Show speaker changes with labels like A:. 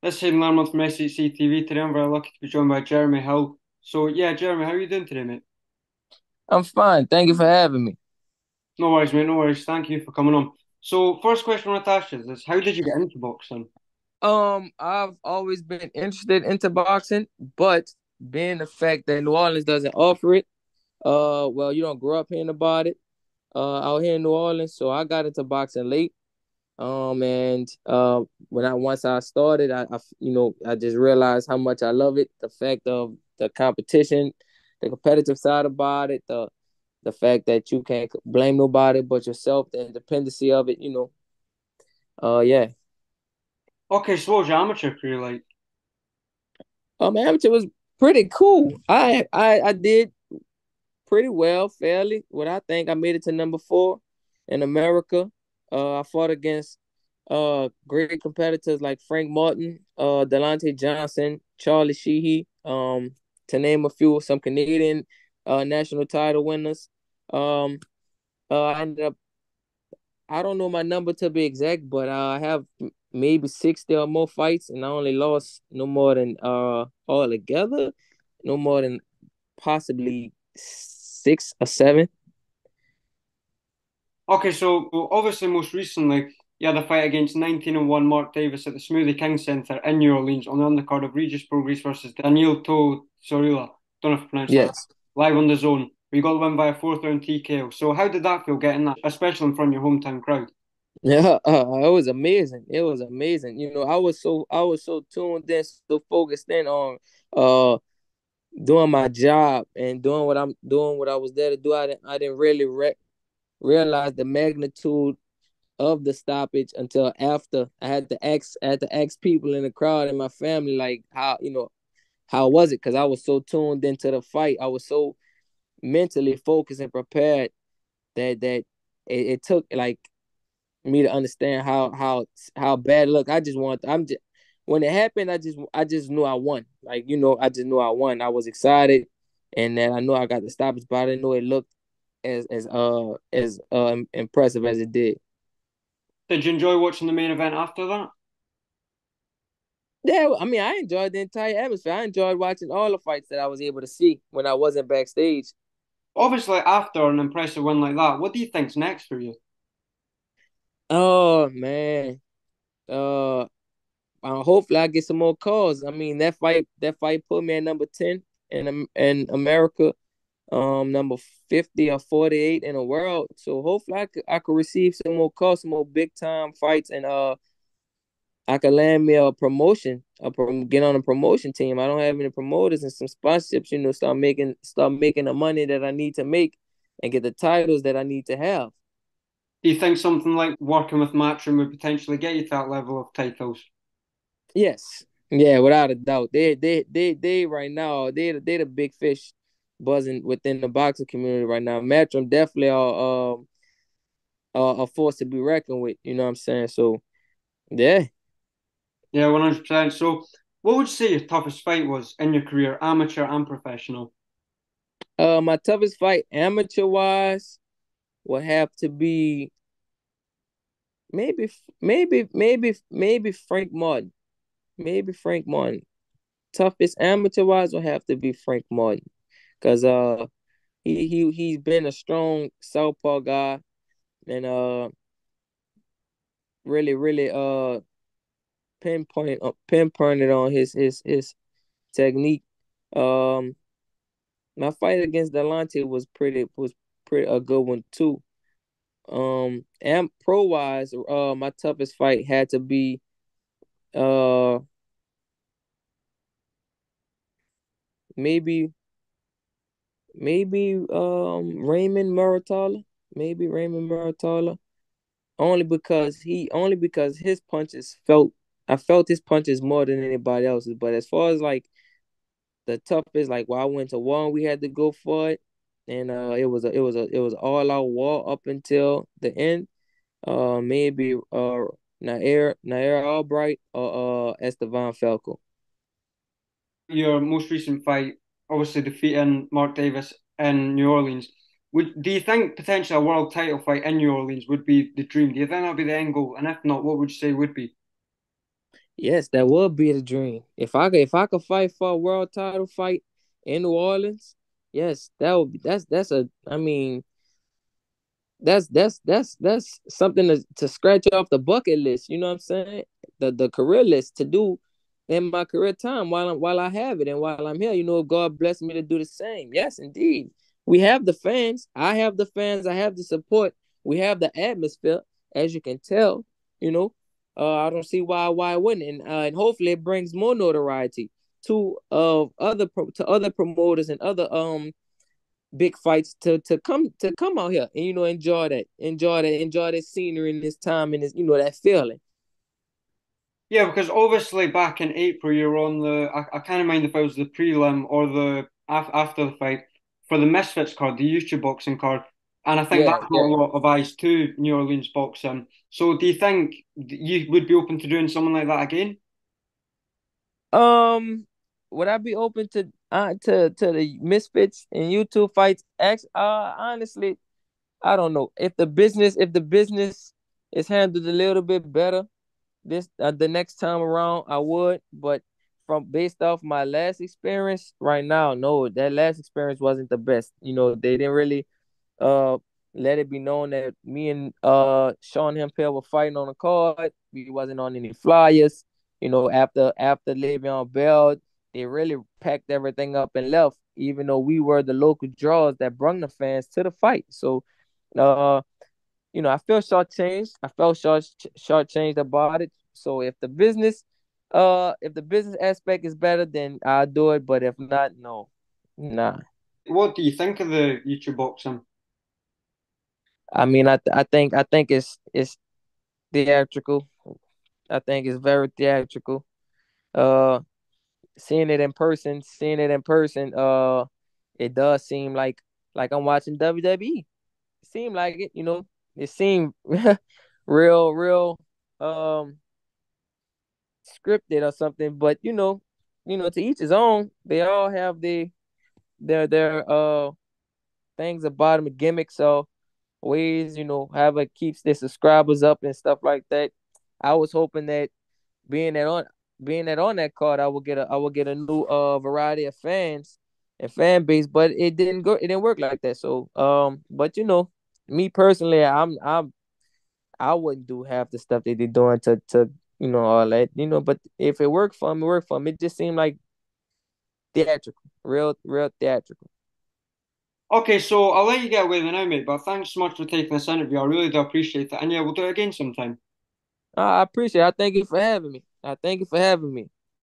A: This is Hayden Lerman from SEC TV. Today I'm very lucky to be joined by Jeremy Hill. So yeah, Jeremy, how are you doing today, mate?
B: I'm fine. Thank you for having me.
A: No worries, mate. No worries. Thank you for coming on. So first question I want to ask you is how did you get into boxing?
B: I've always been interested into boxing, but being the fact that New Orleans doesn't offer it, well, you don't grow up hearing about it, out here in New Orleans. So I got into boxing late. And when I once I started, I just realized how much I love it. The fact of the competition, the competitive side about it, the fact that you can't blame nobody but yourself, the independency of it. Yeah.
A: Okay, so what was your amateur career like?
B: Amateur was pretty cool. I did pretty well, fairly. What I think I made it to number 4 in America. I fought against great competitors like Frank Martin, Delonte Johnson, Charlie Sheehy, to name a few, some Canadian national title winners. Um, I ended up I don't know my number to be exact, but I have maybe 60 or more fights, and I only lost no more than all together, no more than possibly 6 or 7.
A: Okay, so well, obviously most recently you had a fight against 19-1 Mark Davis at the Smoothie King Centre in New Orleans on the undercard of Regis Prograis versus Daniel To Sorilla. Don't know if I pronounced that right.
B: Yes.
A: Live on the zone. We got the win by a fourth round TKO. So how did that feel getting that, especially in front of your hometown crowd?
B: Yeah, it was amazing. It was amazing. I was so tuned in, so focused in on uh doing my job and doing what I was there to do. I didn't really realize the magnitude of the stoppage until after. I had to ask people in the crowd and my family like how was it, because I was so tuned into the fight. I was so mentally focused and prepared that it took like me to understand how bad it looked. I'm just When it happened, I just knew I won. Like, I just knew I won. I was excited, and that I knew I got the stoppage, but I didn't know it looked as impressive as it did.
A: Did you enjoy watching the main event after that?
B: Yeah, I mean, I enjoyed the entire atmosphere. I enjoyed watching all the fights that I was able to see when I wasn't backstage.
A: Obviously, after an impressive win like that, what do you think's next for you?
B: Oh man, uh, hopefully I get some more calls. I mean, that fight put me at number 10 in America, number 50 or 48 in the world. So hopefully I could receive some more calls, some more big time fights, and I could land me a promotion, get on a promotion team. I don't have any promoters and some sponsorships. Start making the money that I need to make, and get the titles that I need to have.
A: Do you think something like working with Matchroom would potentially get you to that level of titles?
B: Yes, yeah, without a doubt. They right now they the big fish buzzing within the boxing community right now. Matchroom definitely are a force to be reckoned with. You know what I'm saying? So yeah.
A: Yeah, 100%. So, what would you say your toughest fight was in your career, amateur and professional?
B: My toughest fight amateur wise would have to be maybe Frank Martin. Maybe Frank Martin. Toughest amateur wise will have to be Frank Martin. Cause he's been a strong southpaw guy, and really pinpointed on his technique. Um my fight against Delonte was pretty a good one too. And pro wise, my toughest fight had to be uh maybe Raymond Muratalla. Maybe Raymond Muratalla. Only because his punches felt I felt his punches more than anybody else's. But as far as like the toughest, like while I went to war, we had to go for it, and it was all out war up until the end. Maybe Nair Albright or Estevan Falco.
A: Your most recent fight, obviously defeating Mark Davis in New Orleans. Do you think potentially a world title fight in New Orleans would be the dream? Do you think that would be the end goal? And if not, what would you say would be?
B: Yes, that would be the dream. If I could fight for a world title fight in New Orleans, yes, that would be that's a I mean that's something to scratch off the bucket list. You know what I'm saying? The career list to do in my career time while I have it and while I'm here. You know, if God bless me to do the same. Yes, indeed. We have the fans. I have the fans. I have the support. We have the atmosphere, as you can tell. You know, I don't see why I wouldn't, and hopefully it brings more notoriety to to other promoters and other big fights to come out here and enjoy this scenery and this time and this that feeling.
A: Yeah, because obviously back in April you were on I can't mind if it was the prelim or the after the fight for the Misfits card, the YouTube boxing card, and I think that
B: Yeah,
A: got
B: yeah.
A: a lot of eyes to New Orleans boxing. So do you think you would be open to doing something like that again?
B: Um, would I be open to the Misfits and YouTube fights? Honestly, I don't know if the business is handled a little bit better. This the next time around I would, but from based off my last experience right now, no, that last experience wasn't the best. They didn't really uh let it be known that me and Sean Hempel were fighting on the card. We wasn't on any flyers. After Le'Veon Bell, they really packed everything up and left, even though we were the local draws that brought the fans to the fight. So uh I feel shortchanged. I felt shortchanged about it. So if the business aspect is better, then I'll do it. But if not, no, nah.
A: What do you think of the YouTube boxing?
B: I mean, I think it's theatrical. I think it's very theatrical. Uh, seeing it in person, it does seem like I'm watching WWE. It seemed like it, It seemed real, um, scripted or something. But to each his own. They all have their things about them, gimmicks. So ways, how it keeps their subscribers up and stuff like that. I was hoping that being that on being that on that card, I would get a new variety of fans and fan base, but it didn't work like that. So but me personally, I wouldn't do half the stuff that they're doing to all that, but if it worked for me, it worked for me. It just seemed like theatrical, real theatrical.
A: Okay, so I'll let you get away now, mate, but thanks so much for taking this interview. I really do appreciate it. And yeah, we'll do it again sometime.
B: I appreciate it. I thank you for having me. I thank you for having me.